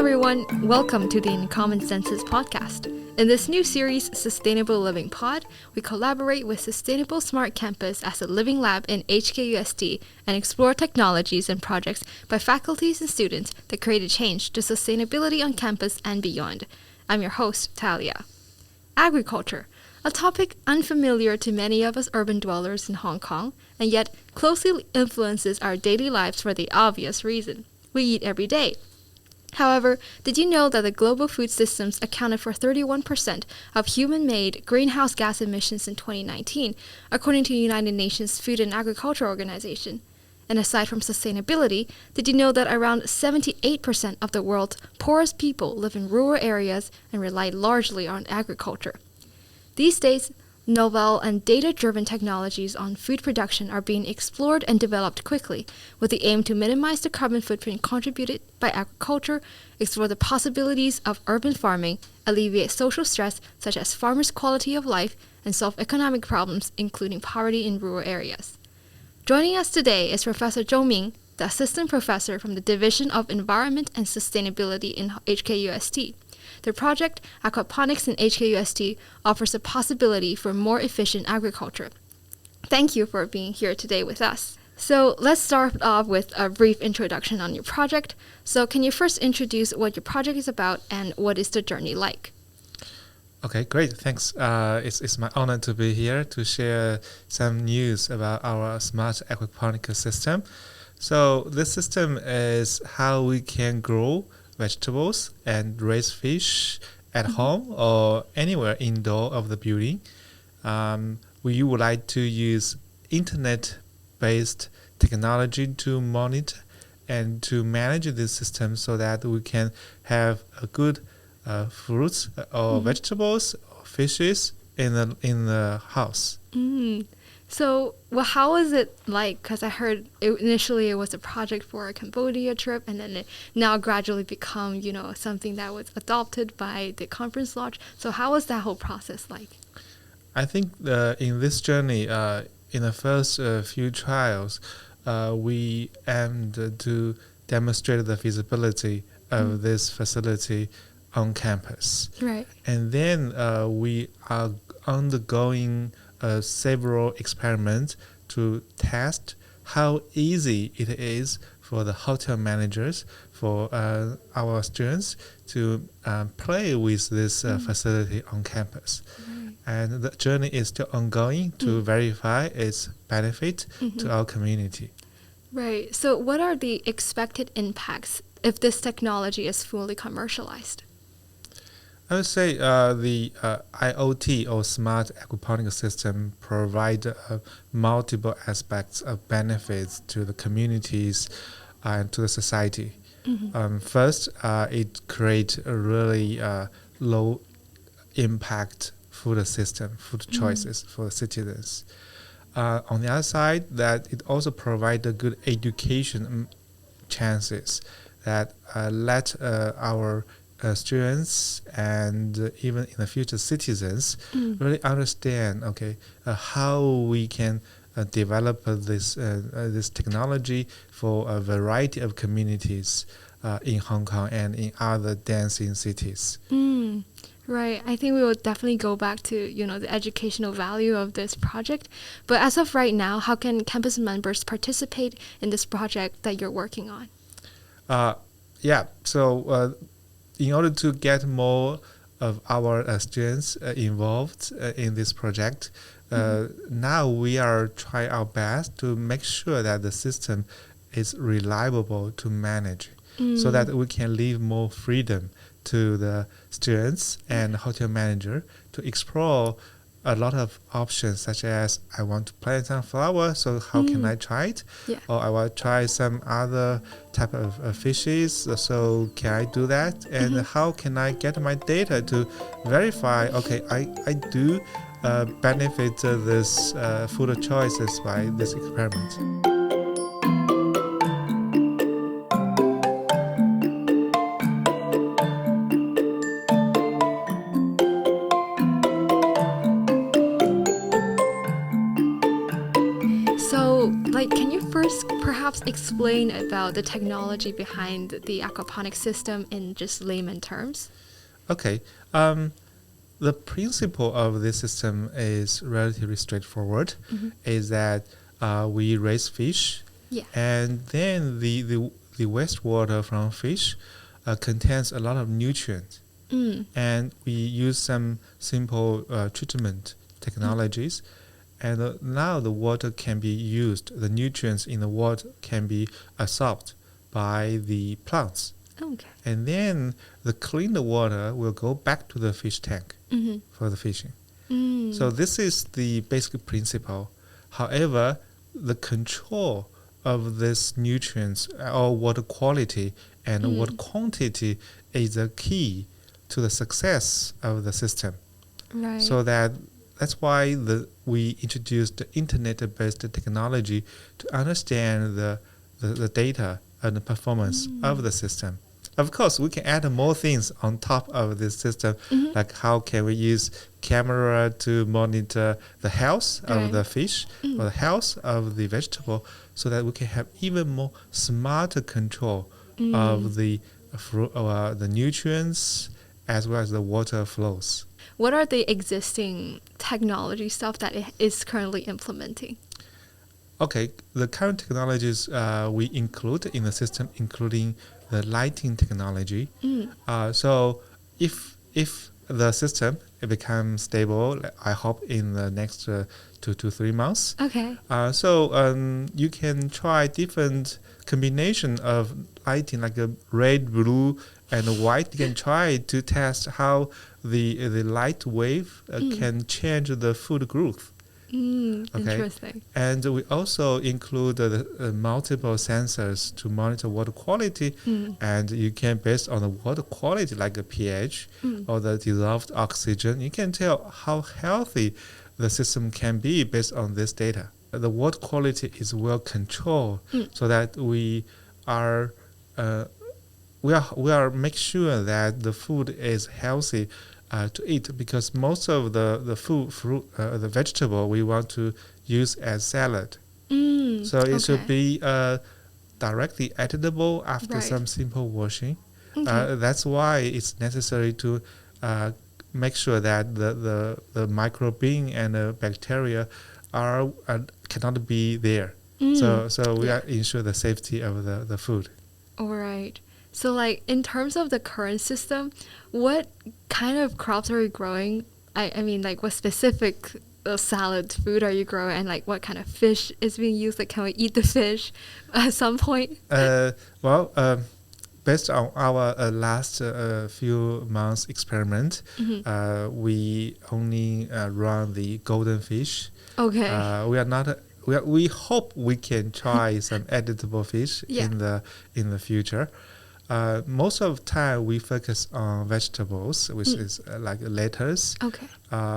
everyone, welcome to the In Common Senses podcast. In this new series, Sustainable Living Pod, we collaborate with Sustainable Smart Campus as a living lab in HKUST and explore technologies and projects by faculties and students that create a change to sustainability on campus and beyond. I'm your host, Talia. Agriculture, a topic unfamiliar to many of us urban dwellers in Hong Kong, and yet closely influences our daily lives for the obvious reason. We eat every day. However, did you know that the global food systems accounted for 31% of human-made greenhouse gas emissions in 2019, according to the United Nations Food and Agriculture Organization? And aside from sustainability, did you know that around 78% of the world's poorest people live in rural areas and rely largely on agriculture? These days, novel and data-driven technologies on food production are being explored and developed quickly, with the aim to minimize the carbon footprint contributed by agriculture, explore the possibilities of urban farming, alleviate social stress such as farmers' quality of life, and solve economic problems including poverty in rural areas. Joining us today is Professor Zhongming, the Assistant Professor from the Division of Environment and Sustainability in HKUST. Their project, Aquaponics in HKUST, offers a possibility for more efficient agriculture. Thank you for being here today with us. So let's start off with a brief introduction on your project. So can you first introduce what your project is about and what is the journey like? Okay, great. Thanks. It's my honor to be here to share some news about our smart aquaponics system. So this system is how we can grow vegetables and raise fish at home or anywhere indoor of the building. We would like to use internet-based technology to monitor and to manage this system so that we can have a good fruits or vegetables or fishes in the house. So, how is it like? Because I heard initially it was a project for a Cambodia trip, and then it now gradually become, something that was adopted by the conference lodge. So, how was that whole process like? I think in this journey, in the first few trials, we aimed to demonstrate the feasibility of this facility on campus. Right. And then we are undergoing several experiments to test how easy it is for the hotel managers, for our students to play with this facility on campus. Right. And the journey is still ongoing to verify its benefit to our community. Right. So what are the expected impacts if this technology is fully commercialized? I would say the IoT or smart aquaponics system provide multiple aspects of benefits to the communities and to the society. First, it creates a really low impact food system, food choices for the citizens. On the other side, that it also provides a good education chances that let our students and even in the future citizens really understand how we can develop this technology for a variety of communities in Hong Kong and in other dancing cities. Right. I think we will definitely go back to, the educational value of this project. But as of right now, how can campus members participate in this project that you're working on? So in order to get more of our students involved in this project, now we are trying our best to make sure that the system is reliable to manage so that we can leave more freedom to the students and hotel manager to explore a lot of options, such as I want to plant some flowers, so how can I try it? Yeah. Or I want to try some other type of fishes, so can I do that? And how can I get my data to verify, I do benefit this food choices by this experiment. Like, can you first perhaps explain about the technology behind the aquaponics system in just layman terms? Okay. The principle of this system is relatively straightforward. Is that we raise fish, Yeah. and then the wastewater from fish contains a lot of nutrients, and we use some simple treatment technologies, and now the water can be used. The nutrients in the water can be absorbed by the plants. Okay. And then the cleaned water will go back to the fish tank for the fishing. So this is the basic principle. However, the control of these nutrients or water quality and water quantity is the key to the success of the system. Right. So that's why we introduced the internet-based technology to understand the data and the performance of the system. Of course, we can add more things on top of this system, like how can we use camera to monitor the health of the fish or the health of the vegetable, so that we can have even more smarter control of the nutrients as well as the water flows. What are the existing technology stuff that it is currently implementing? Okay, the current technologies we include in the system, including the lighting technology. So if the system becomes stable, I hope in the next 2 to 3 months. Okay. So you can try different combination of lighting, like a red, blue, and white. You can try to test how the light wave can change the food growth. Okay. Interesting. And we also include multiple sensors to monitor water quality, and you can, based on the water quality, like the pH or the dissolved oxygen, you can tell how healthy the system can be based on this data. The water quality is well controlled, so that we are make sure that the food is healthy to eat, because most of the fruit, the vegetable we want to use as salad. So it should be directly editable after some simple washing. That's why it's necessary to make sure that the microbeing and the bacteria cannot be there. So we ensure the safety of the food. All right. So, like, in terms of the current system, what kind of crops are you growing? I mean, like, what specific salad food are you growing, and like what kind of fish is being used? Like, can we eat the fish at some point? Based on our last few months experiment, we only run the golden fish. Okay. We are not. We hope we can try some editable fish in the future. Most of the time we focus on vegetables, which is like lettuce. Okay.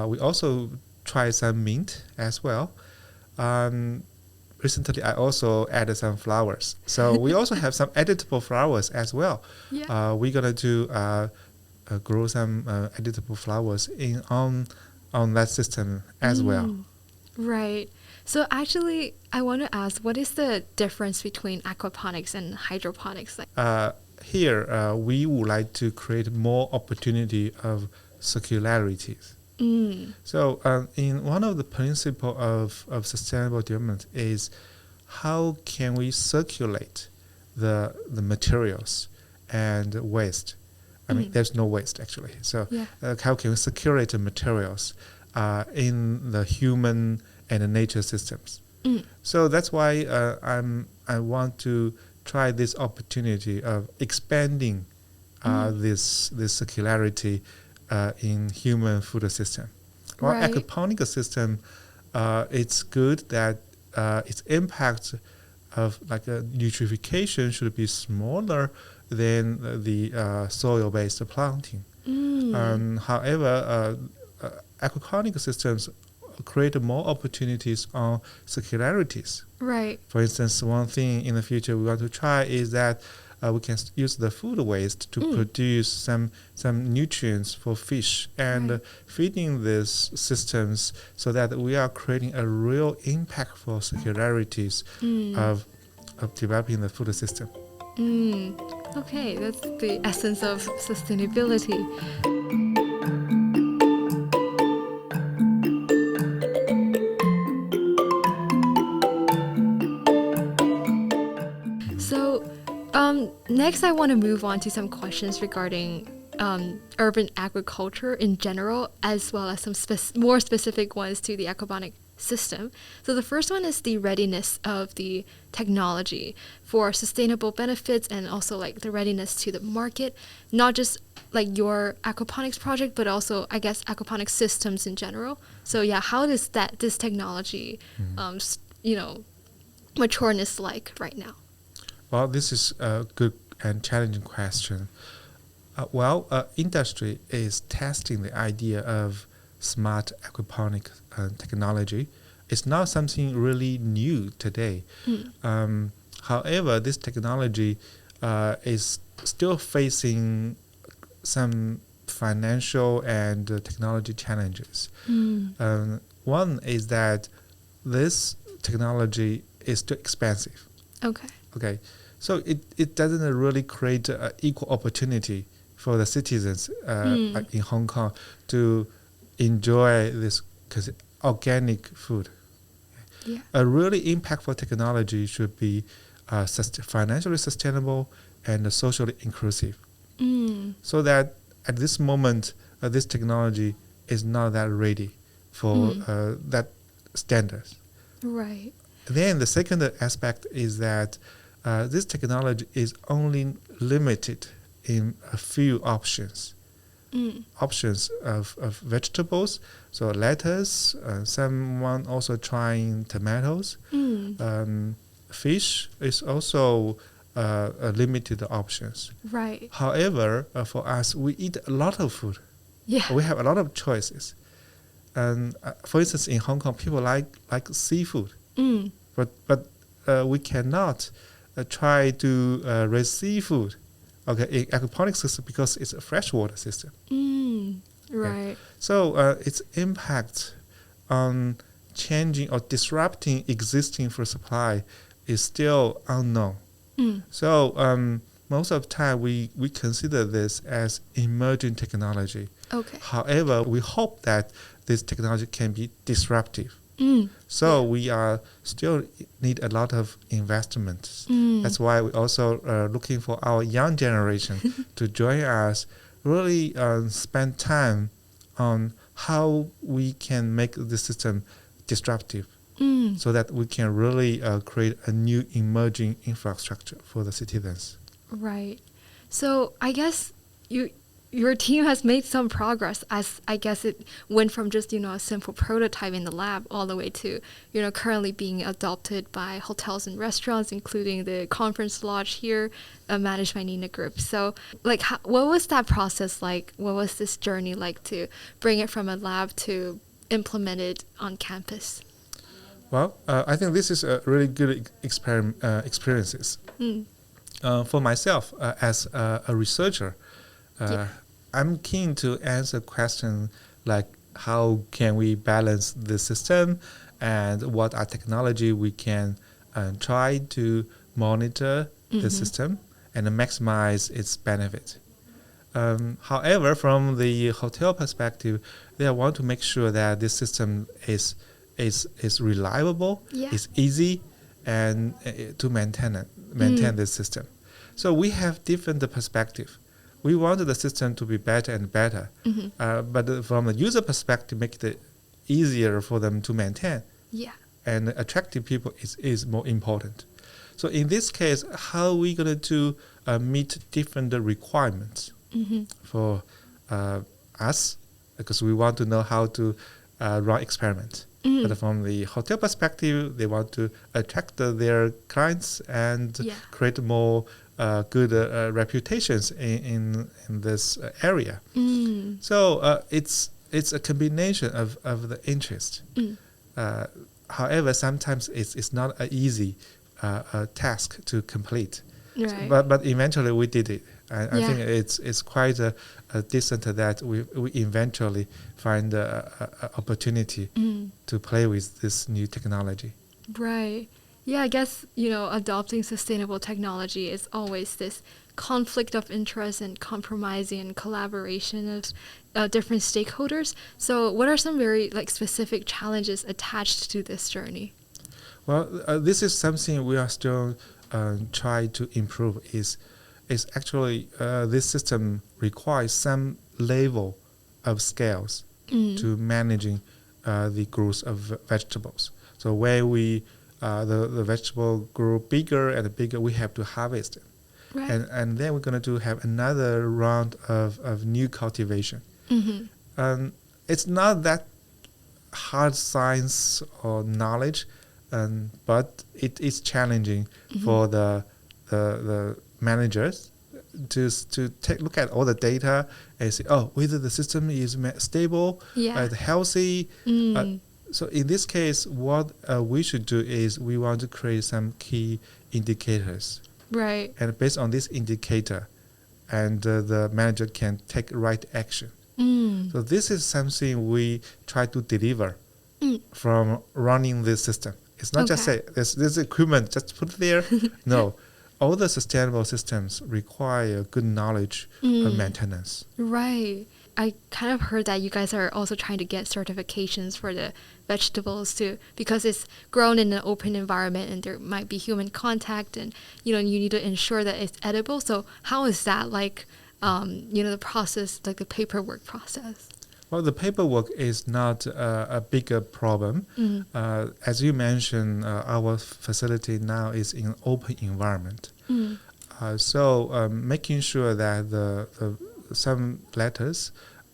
We also try some mint as well. Recently, I also added some flowers. So we also have some editable flowers as well. Yeah. We're gonna do grow some editable flowers on that system as well. Right. So actually, I want to ask, what is the difference between aquaponics and hydroponics? Like, here, we would like to create more opportunity of circularities. So in one of the principles of sustainable development is how can we circulate the materials and waste. I mean, there's no waste actually. So how can we circulate the materials in the human and the nature systems? So that's why I want to try this opportunity of expanding this circularity in human food system. Well, aquaponic system, it's good that its impact of like a nutrification should be smaller than the soil-based planting. However, aquaponic systems create more opportunities on circularities. right. For instance, one thing in the future we want to try is that we can use the food waste to produce some nutrients for fish and feeding these systems so that we are creating a real impactful circularities of developing the food system. Okay, that's the essence of sustainability. So, next I want to move on to some questions regarding urban agriculture in general, as well as some more specific ones to the aquaponic system. So the first one is the readiness of the technology for sustainable benefits and also like the readiness to the market, not just like your aquaponics project, but also I guess aquaponics systems in general. So yeah, how does this technology, matureness like right now? Well, this is a good and challenging question. Industry is testing the idea of smart aquaponic technology. It's not something really new today. However, this technology is still facing some financial and technology challenges. One is that this technology is too expensive. Okay, so it doesn't really create equal opportunity for the citizens like in Hong Kong to enjoy this organic food. Yeah. A really impactful technology should be financially sustainable and socially inclusive. So that at this moment, this technology is not that ready for that standards. Right. Then the second aspect is that this technology is only limited in a few options. Options of vegetables, so lettuce, someone also trying tomatoes. Fish is also a limited options. Right. However, for us, we eat a lot of food. Yeah. We have a lot of choices. And for instance, in Hong Kong, people like seafood. But we cannot try to raise seafood. Okay, in aquaponics system because it's a freshwater system. Right. Okay. So its impact on changing or disrupting existing food supply is still unknown. So most of the time we consider this as emerging technology. Okay. However, we hope that this technology can be disruptive. So we are still need a lot of investments. That's why we also looking for our young generation to join us, really spend time on how we can make the system disruptive so that we can really create a new emerging infrastructure for the citizens. Right. So I guess your team has made some progress, as I guess it went from just, a simple prototype in the lab all the way to, currently being adopted by hotels and restaurants, including the conference lodge here, managed by Nina Group. So, what was that process like? What was this journey like to bring it from a lab to implement it on campus? Well, I think this is a really good experiences. For myself, as a researcher, I'm keen to answer questions like how can we balance the system and what are technology we can try to monitor the system and maximize its benefit. However, from the hotel perspective, they want to make sure that this system is reliable, is easy, and to maintain this system. So we have different perspective. We want the system to be better and better, but from the user perspective, make it easier for them to maintain. Yeah. And attracting people is more important. So in this case, how are we going to meet different requirements for us? Because we want to know how to run experiments. But from the hotel perspective, they want to attract their clients and create more good reputations in this area. So it's a combination of the interest. However, sometimes it's not an easy task to complete. Right. But eventually we did it. I Yeah. think it's quite a decent that we eventually find a opportunity to play with this new technology. Right. Yeah, I guess, adopting sustainable technology is always this conflict of interest and compromising and collaboration of different stakeholders. So, what are some very specific challenges attached to this journey? Well, this is something we are still trying to improve. Is actually this system requires some level of scales to managing the growth of vegetables. So where the vegetable grow bigger and bigger, we have to harvest it. Right. And then we're going to have another round of new cultivation. It's not that hard science or knowledge, but it is challenging for the managers to take look at all the data and say, oh, whether the system is stable, healthy. So in this case, what we should do is we want to create some key indicators. Right. And based on this indicator, and the manager can take right action. So this is something we try to deliver from running this system. It's not just say this equipment, just put it there. No, all the sustainable systems require good knowledge of maintenance. Right. I kind of heard that you guys are also trying to get certifications for the vegetables too, because it's grown in an open environment and there might be human contact, and you need to ensure that it's edible. So how is that the process, like the paperwork process? Well, the paperwork is not a bigger problem. As you mentioned, our facility now is in an open environment. So making sure that some lettuce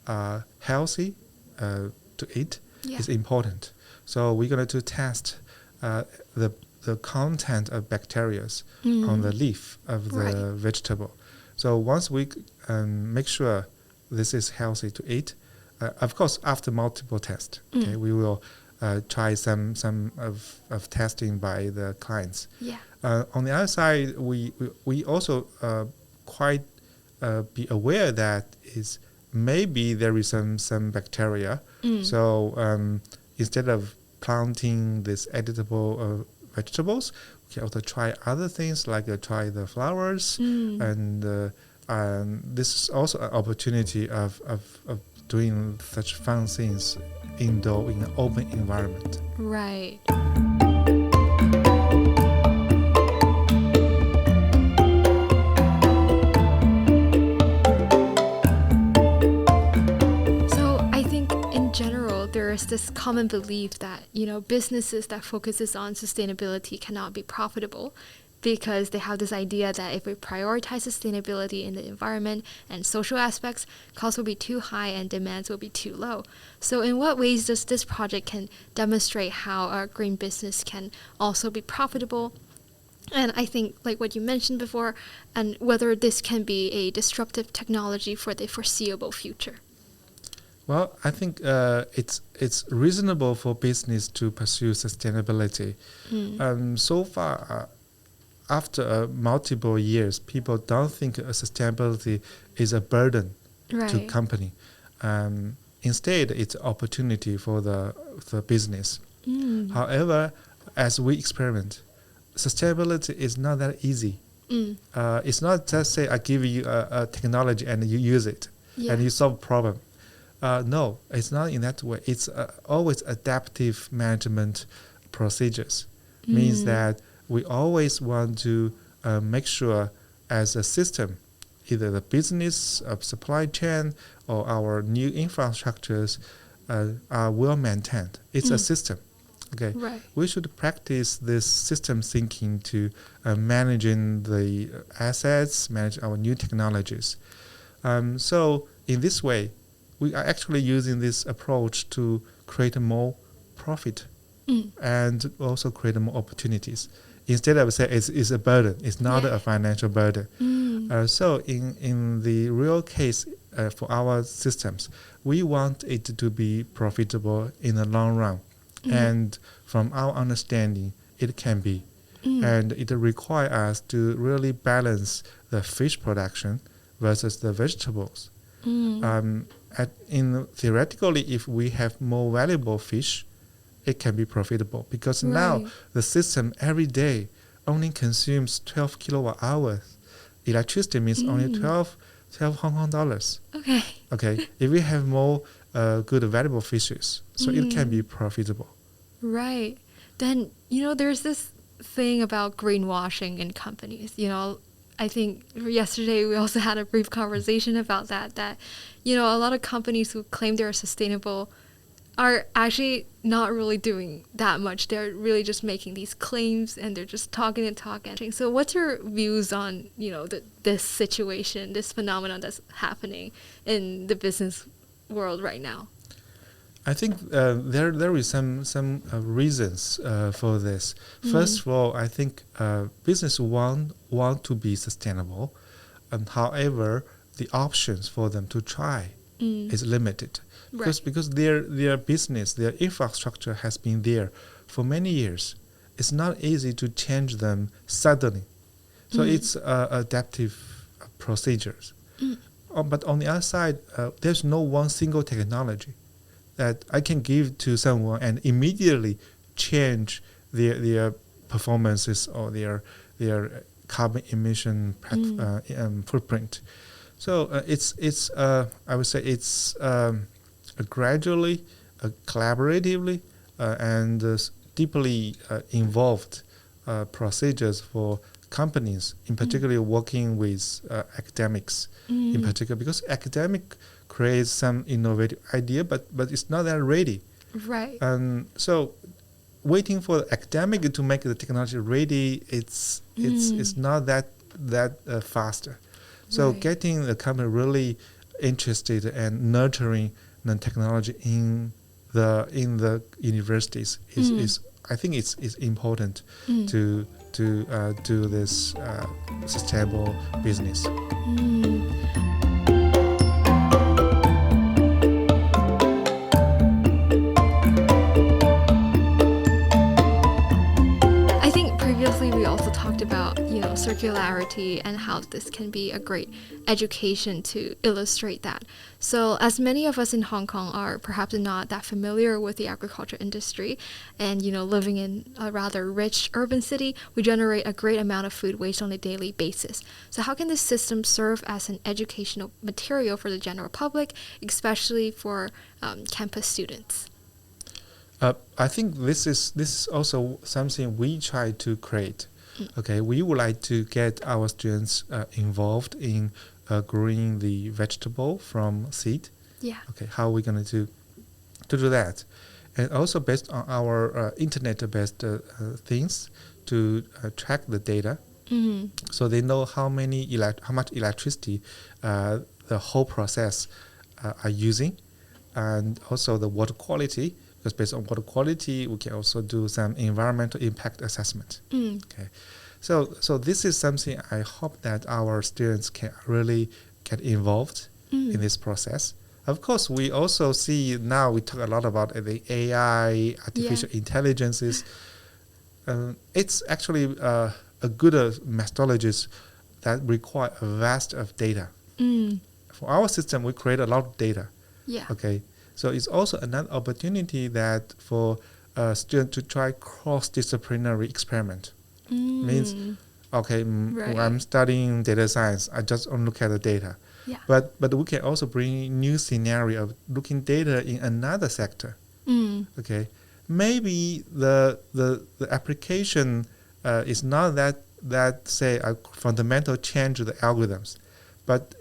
are healthy to eat is important. So we're going to test the content of bacteria on the leaf of the vegetable. So once we make sure this is healthy to eat, of course, after multiple tests, we will try some of testing by the clients. Yeah. On the other side, we also quite be aware that is maybe there is some bacteria. So instead of planting this editable vegetables, we can also try other things like try the flowers, and this is also an opportunity of doing such fun things indoor in an open environment. Right. So I think in general there is this common belief that businesses that focuses on sustainability cannot be profitable, because they have this idea that if we prioritize sustainability in the environment and social aspects, costs will be too high and demands will be too low. So in what ways does this project can demonstrate how a green business can also be profitable? And I think like what you mentioned before, and whether this can be a disruptive technology for the foreseeable future. Well, I think it's reasonable for business to pursue sustainability. So far, after multiple years, people don't think sustainability is a burden to company. Instead, it's an opportunity for the business. However, as we experiment, sustainability is not that easy. It's not just say I give you a technology and you use it and you solve problem. No, it's not in that way. It's always adaptive management procedures. Means that we always want to make sure as a system, either the business of supply chain or our new infrastructures are well maintained. It's a system. Okay, we should practice this system thinking to managing the assets, manage our new technologies. So in this way, we are actually using this approach to create more profit and also create more opportunities. Instead of saying it's a burden, it's not a financial burden. So in the real case for our systems, we want it to be profitable in the long run. And from our understanding, it can be. and it requires us to really balance the fish production versus the vegetables. Theoretically, if we have more valuable fish, it can be profitable, because now the system every day only consumes 12 kilowatt hours. Electricity means only 12 Hong Kong dollars. Okay. If we have more good valuable fishes, so it can be profitable. Right. Then, there's this thing about greenwashing in companies. I think yesterday we also had a brief conversation about that, a lot of companies who claim they're sustainable are actually not really doing that much. They're really just making these claims, and they're just talking and talking. So what's your views on, this situation, this phenomenon that's happening in the business world right now? I think there is some reasons for this. First of all, I think business want to be sustainable, and however, the options for them to try is limited. Because their business, their infrastructure has been there for many years. It's not easy to change them suddenly. So it's adaptive procedures. But on the other side, there's no one single technology that I can give to someone and immediately change their performances or their carbon emission footprint. So it's I would say it's gradually, collaboratively, and deeply involved procedures for companies, in particular working with academics, in particular, because academic creates some innovative idea, but it's not that ready. Right. So waiting for the academic to make the technology ready, it's not that faster. So getting the company really interested and nurturing the technology in the universities is I think it's important to do this sustainable business. I think previously we also talked about circularity and how this can be a great education to illustrate that. So as many of us in Hong Kong are perhaps not that familiar with the agriculture industry, and living in a rather rich urban city, we generate a great amount of food waste on a daily basis. So how can this system serve as an educational material for the general public, especially for campus students? I think this is also something we try to create. Okay, we would like to get our students involved in growing the vegetable from seed. Yeah. Okay, how are we going to do that? And also based on our internet-based things to track the data, so they know how much electricity the whole process are using, and also the water quality. Because based on water quality, we can also do some environmental impact assessment. Okay, so this is something I hope that our students can really get involved in this process. Of course, we also see now we talk a lot about the AI, artificial intelligences. It's actually a good methodologies that require a vast of data. For our system, we create a lot of data. Yeah. Okay. So it's also another opportunity that for a student to try cross-disciplinary experiment. Means, okay, when I'm studying data science, I just only look at the data. Yeah. But we can also bring new scenario of looking data in another sector. Okay, maybe the application is not that say a fundamental change to the algorithms, but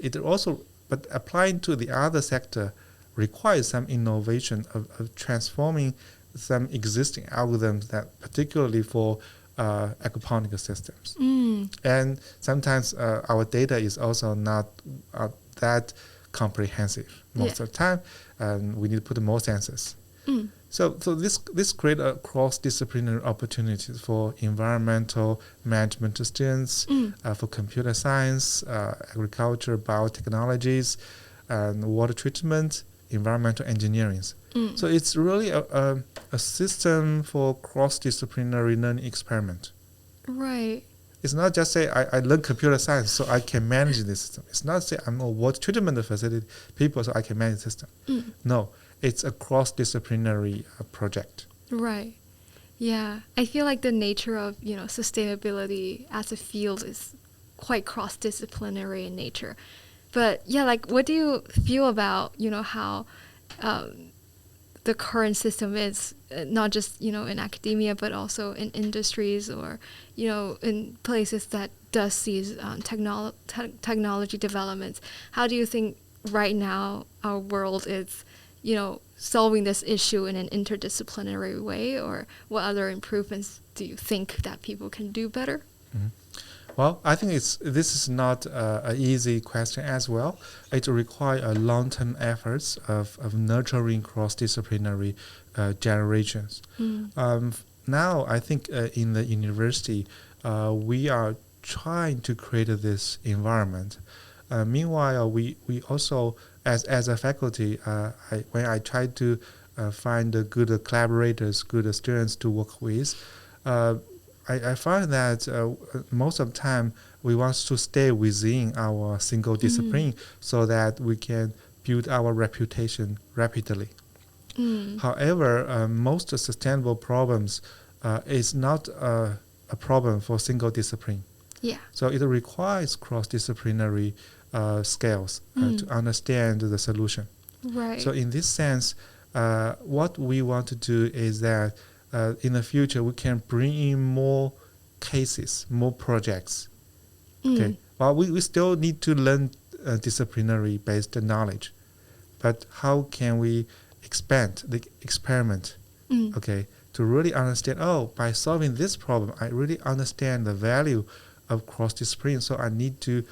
applying to the other sector requires some innovation of transforming some existing algorithms, that particularly for aquaponics systems. And sometimes our data is also not that comprehensive most of the time, and we need to put more sensors. So this creates a cross-disciplinary opportunities for environmental management students, for computer science, agriculture, biotechnologies, and water treatment, environmental engineering. So it's really a system for cross-disciplinary learning experiment. Right. It's not just say I learn computer science so I can manage this system. It's not say I'm a water treatment facility people so I can manage the system. No, it's a cross-disciplinary project. Right. Yeah. I feel like the nature of, sustainability as a field is quite cross-disciplinary in nature. But yeah, like what do you feel about, how the current system is not just, in academia, but also in industries or, in places that does these technology developments. How do you think right now our world is, solving this issue in an interdisciplinary way, or what other improvements do you think that people can do better? Mm-hmm. Well, I think this is not an easy question as well. It requires a long-term efforts of nurturing cross-disciplinary generations. Now, I think in the university, we are trying to create this environment. Meanwhile, we also, as a faculty, when I try to find good collaborators, good students to work with, I find that most of the time we want to stay within our single discipline so that we can build our reputation rapidly. However, most sustainable problems is not a problem for single discipline. Yeah. So it requires cross-disciplinary skills to understand the solution. Right. So in this sense, what we want to do is that in the future, we can bring in more cases, more projects. Okay, well, we still need to learn disciplinary-based knowledge, but how can we expand the experiment? Okay, to really understand. Oh, by solving this problem, I really understand the value of cross-discipline. So I need to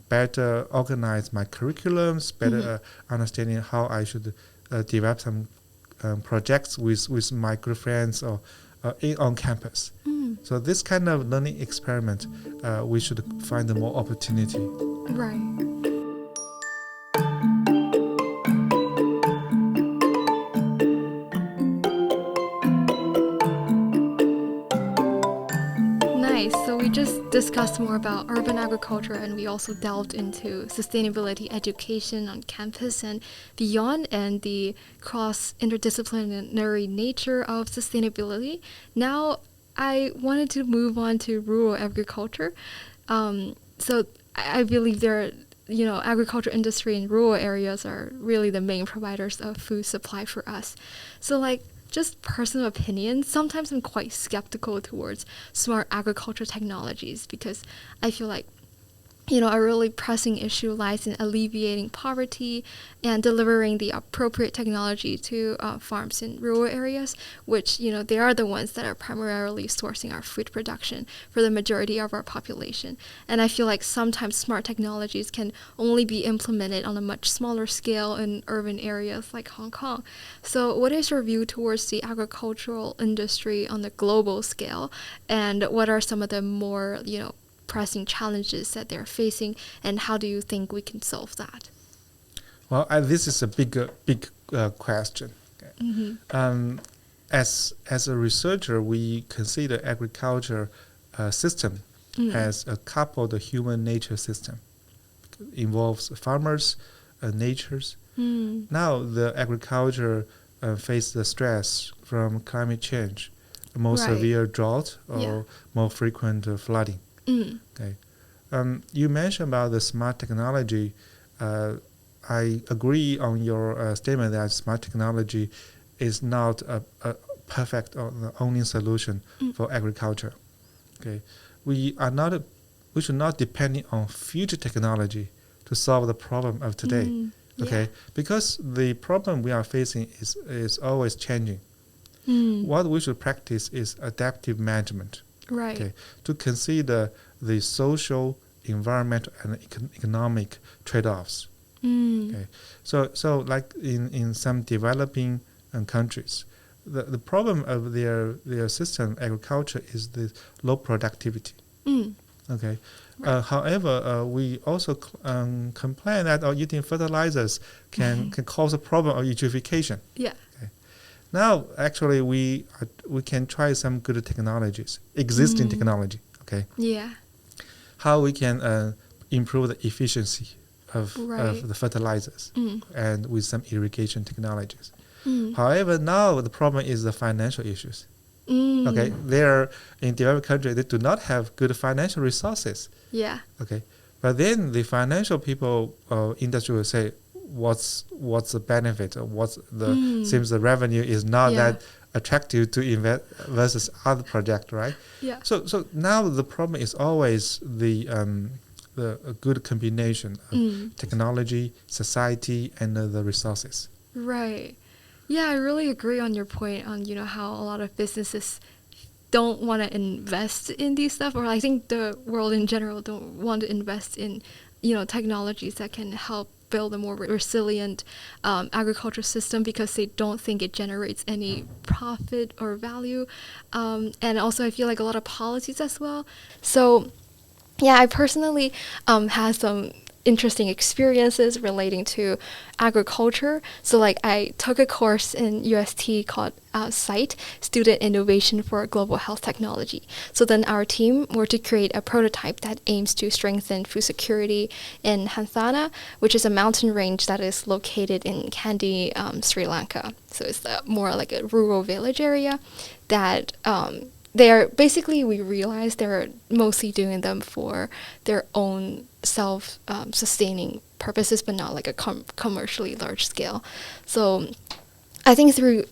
better organize my curriculums, better understanding how I should develop some projects with my good friends or on campus. So this kind of learning experiment, we should find more opportunity. Right. Nice. So we just discussed more about urban agriculture, and we also delved into sustainability education on campus and beyond, and the cross-interdisciplinary nature of sustainability. Now, I wanted to move on to rural agriculture. So I believe there are, agriculture industry in rural areas are really the main providers of food supply for us. So like, just personal opinion, sometimes I'm quite skeptical towards smart agriculture technologies because I feel like, a really pressing issue lies in alleviating poverty and delivering the appropriate technology to farms in rural areas, which, they are the ones that are primarily sourcing our food production for the majority of our population. And I feel like sometimes smart technologies can only be implemented on a much smaller scale in urban areas like Hong Kong. So what is your view towards the agricultural industry on the global scale? And what are some of the more, pressing challenges that they're facing, and how do you think we can solve that? Well, this is a big question. Okay. As a researcher, we consider agriculture system as a coupled human nature system. It involves farmers, natures. Now the agriculture faces the stress from climate change, more severe drought or more frequent flooding. Okay. You mentioned about the smart technology. I agree on your statement that smart technology is not a perfect or the only solution for agriculture. Okay. We should not depend on future technology to solve the problem of today. Okay. Because the problem we are facing is always changing. What we should practice is adaptive management. Right. Okay, to consider the social, environmental, and economic trade-offs. Okay, so like in some developing countries, the problem of their system agriculture is the low productivity. Okay, however, we also complain that eating fertilizers can cause a problem of eutrophication. Yeah. Okay. Now, actually, we can try some good technologies, existing technology. Okay, Yeah. how we can improve the efficiency of the fertilizers and with some irrigation technologies. However, now the problem is the financial issues. Okay, there in developed countries they do not have good financial resources. Yeah. Okay, but then the financial people industry will say, what's the benefit? What's the seems the revenue is not that attractive to invest versus other project, right? Yeah. So now the problem is always the a good combination of technology, society, and the resources. Right. Yeah, I really agree on your point on, how a lot of businesses don't want to invest in these stuff, or I think the world in general don't want to invest in, technologies that can help build a more resilient agricultural system because they don't think it generates any profit or value. And also I feel like a lot of policies as well. So yeah, I personally had some interesting experiences relating to agriculture. So like I took a course in UST called SITE, Student Innovation for Global Health Technology. So then our team were to create a prototype that aims to strengthen food security in Hanthana, which is a mountain range that is located in Kandy, Sri Lanka. So it's more like a rural village area that they're basically, we realized they're mostly doing them for their own self-sustaining purposes, but not like a commercially large scale. So I think through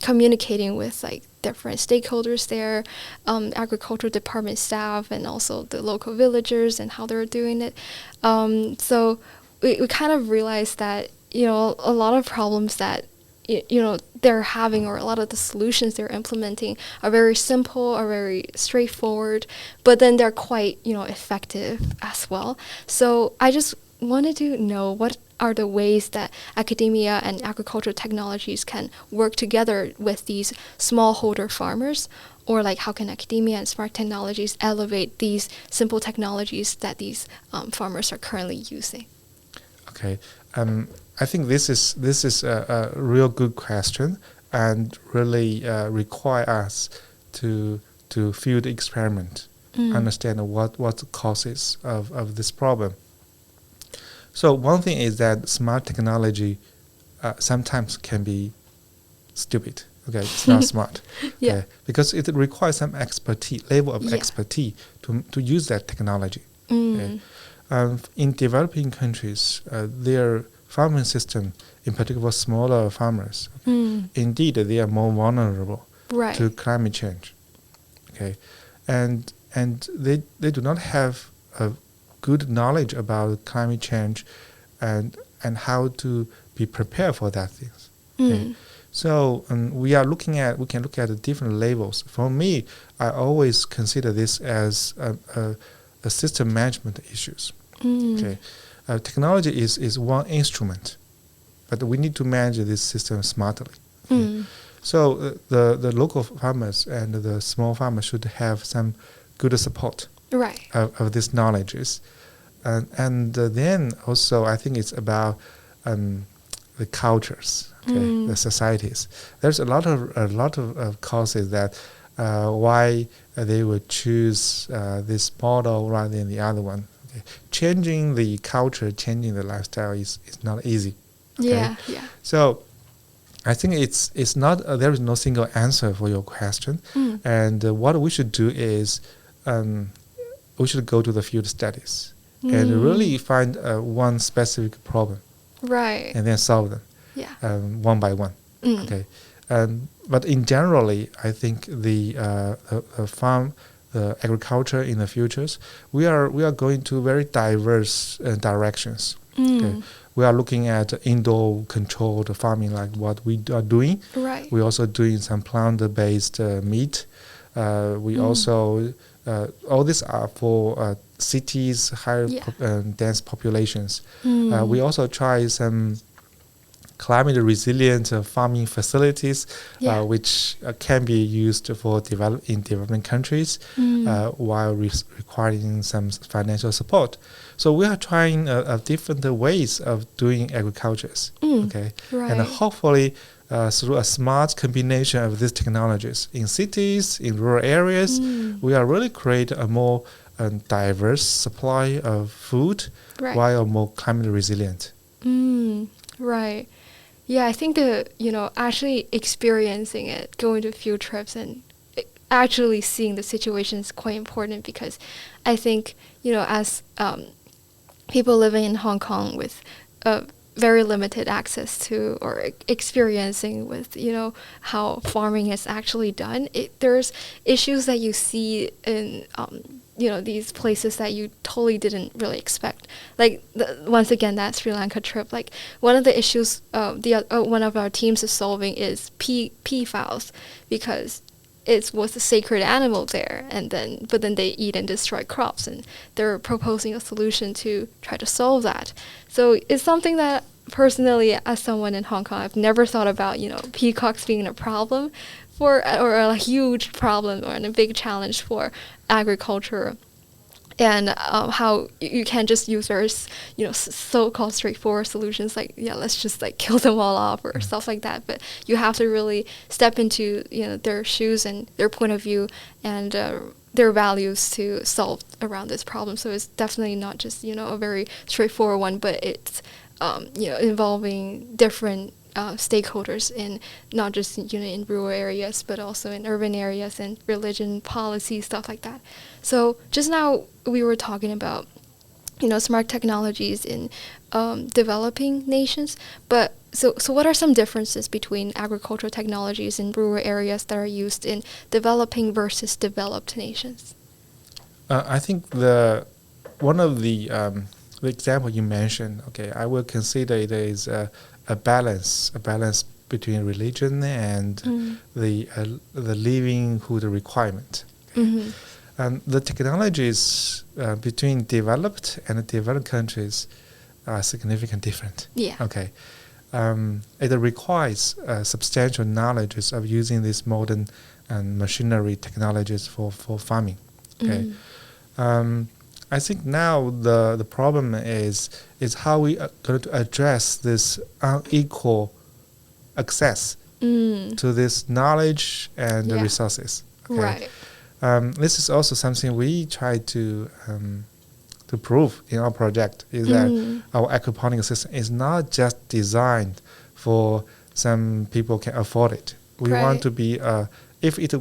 communicating with like different stakeholders there, agricultural department staff, and also the local villagers and how they're doing it. So we kind of realized that, a lot of problems that they're having, or a lot of the solutions they're implementing are very simple, are very straightforward, but then they're quite, effective as well. So I just wanted to know, what are the ways that academia and agricultural technologies can work together with these smallholder farmers, or like how can academia and smart technologies elevate these simple technologies that these farmers are currently using? Okay. I think this is a real good question, and really require us to field experiment, understand what the causes of this problem. So one thing is that smart technology sometimes can be stupid. Okay, it's not smart. Yeah. Okay, because it requires some level of expertise to use that technology. Okay. In developing countries, their farming system, in particular smaller farmers, indeed they are more vulnerable to climate change. Okay, and they do not have a good knowledge about climate change, and how to be prepared for that things. Okay. So we can look at the different levels. For me, I always consider this as a system management issues. Okay. Technology is one instrument, but we need to manage this system smartly. Okay. So the local farmers and the small farmers should have some good support of these knowledges, and then also I think it's about the cultures, the societies. There's a lot of causes that why they would choose this model rather than the other one. Changing the culture, changing the lifestyle is not easy. Okay? Yeah. So I think it's not there is no single answer for your question, and what we should do is we should go to the field studies and really find one specific problem, and then solve them one by one. Okay, but in generally, I think the agriculture in the futures, we are going to very diverse directions. Okay. We are looking at indoor controlled farming, like what we are doing. We're also doing some plant-based meat. We also all these are for cities, high dense populations. We also try some climate resilient farming facilities, which can be used for in developing countries, while requiring some financial support. So we are trying different ways of doing agricultures. Okay, and hopefully through a smart combination of these technologies. In cities, in rural areas, we are really create a more diverse supply of food while more climate resilient. Right. Yeah, I think actually experiencing it, going to field trips and actually seeing the situation is quite important, because I think, as people living in Hong Kong with very limited access to or experiencing with, how farming is actually done, there's issues that you see in these places that you totally didn't really expect. Like once again, that Sri Lanka trip, like one of the issues one of our teams is solving is pea fowls, because it was a sacred animal there, but then they eat and destroy crops, and they're proposing a solution to try to solve that. So it's something that personally, as someone in Hong Kong, I've never thought about, peacocks being a problem or a huge problem or a big challenge for agriculture, and how you can't just use very so-called straightforward solutions like, let's just like kill them all off or stuff like that. But you have to really step into their shoes and their point of view and their values to solve around this problem. So it's definitely not just a very straightforward one, but it's involving different stakeholders in not just in rural areas, but also in urban areas, and religion, policy, stuff like that. So just now we were talking about smart technologies in developing nations, but so what are some differences between agricultural technologies in rural areas that are used in developing versus developed nations? I think one of the example you mentioned, I will consider it is a balance between religion and the livelihood requirement. And the technologies between developed and developed countries are significantly different. It requires substantial knowledge of using these modern machinery technologies for farming. I think now the problem is how we are going to address this unequal access to this knowledge and the resources. Right. This is also something we try to prove in our project, is that our aquaponics system is not just designed for some people can afford it. We want to be if it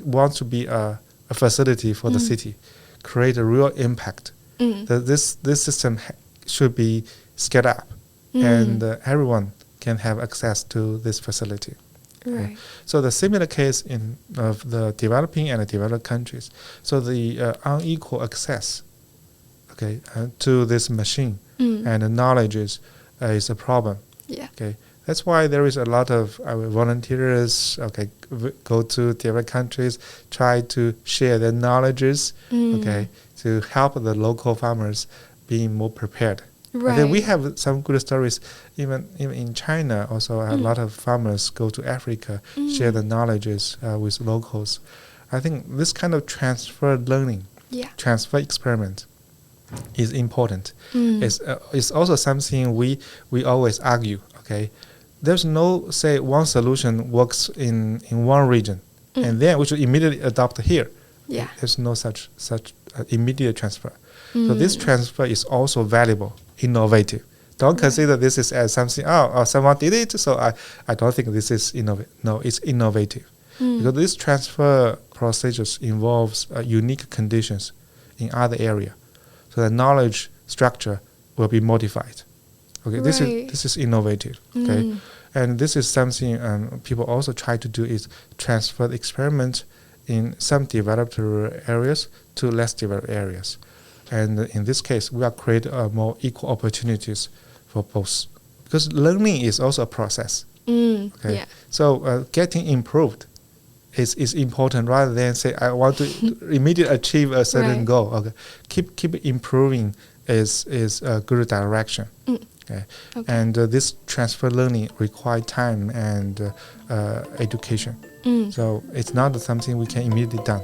wants to be a facility for the city, create a real impact. That this system should be scaled up, and everyone can have access to this facility. Right. So the similar case of the developing and the developed countries. So the unequal access, to this machine and the knowledge is a problem. That's why there is a lot of volunteers. Go to different countries, try to share their knowledges. To help the local farmers being more prepared. I think we have some good stories. Even in China, also a lot of farmers go to Africa, share the knowledges with locals. I think this kind of transfer learning, transfer experiment, is important. It's also something we always argue. There's no say one solution works in one region, and then we should immediately adopt here. There's no such immediate transfer. So this transfer is also valuable, innovative. Don't consider this is as something, someone did it, so I don't think this is innovative. No, it's innovative. Because this transfer procedures involves unique conditions in other area. So the knowledge structure will be modified. This is innovative. And this is something people also try to do, is transfer the experiment in some developed areas to less developed areas. And in this case, we are creating more equal opportunities for both. Because learning is also a process. So getting improved is important, rather than say, I want to immediately achieve a certain goal. Keep improving is a good direction. And this transfer learning requires time and education. So it's not something we can immediately done.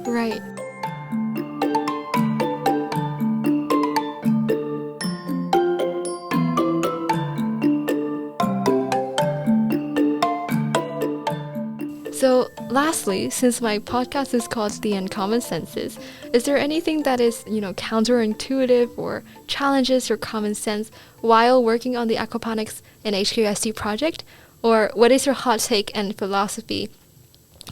Right. Lastly, since my podcast is called The Uncommon Senses, is there anything that is, counterintuitive or challenges your common sense while working on the Aquaponics and HKUST project? Or what is your hot take and philosophy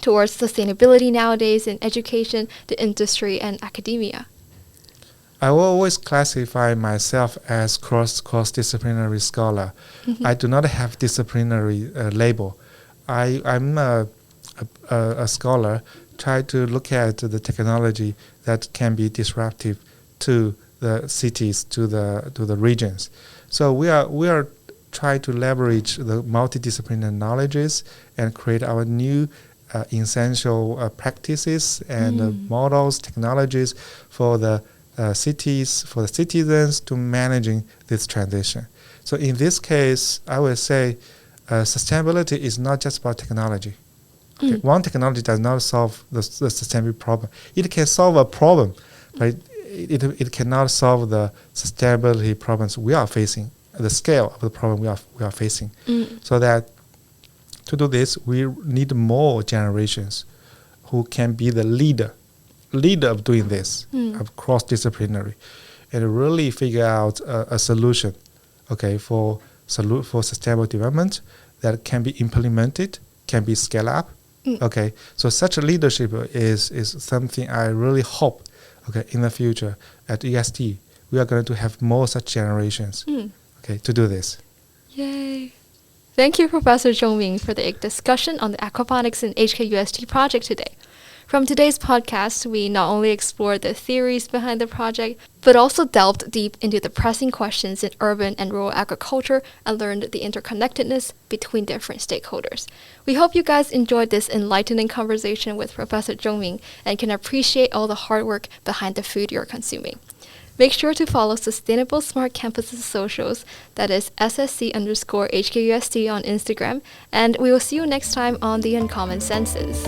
towards sustainability nowadays in education, the industry, and academia? I will always classify myself as cross-disciplinary scholar. I do not have disciplinary label. I'm a scholar, try to look at the technology that can be disruptive to the cities, to the regions. So we are trying to leverage the multidisciplinary knowledges and create our new essential practices and models, technologies for the cities, for the citizens to managing this transition. So in this case, I would say sustainability is not just about technology. Okay? One technology does not solve the sustainability problem. It can solve a problem, but it cannot solve the sustainability problems we are facing, the scale of the problem we are facing. So that to do this, we need more generations who can be the leader of doing this, of cross-disciplinary, and really figure out a solution, okay, for sustainable development that can be implemented, can be scaled up. Okay, so such a leadership is something I really hope, okay, in the future at EST we are going to have more such generations, okay, to do this. Yay! Thank you, Professor Zhongming, for the discussion on the Aquaponics and HKUST project today. From today's podcast, we not only explored the theories behind the project, but also delved deep into the pressing questions in urban and rural agriculture and learned the interconnectedness between different stakeholders. We hope you guys enjoyed this enlightening conversation with Professor Zhongming and can appreciate all the hard work behind the food you're consuming. Make sure to follow Sustainable Smart Campus's socials, that is SSC_HKUST on Instagram, and we will see you next time on The Uncommon Senses.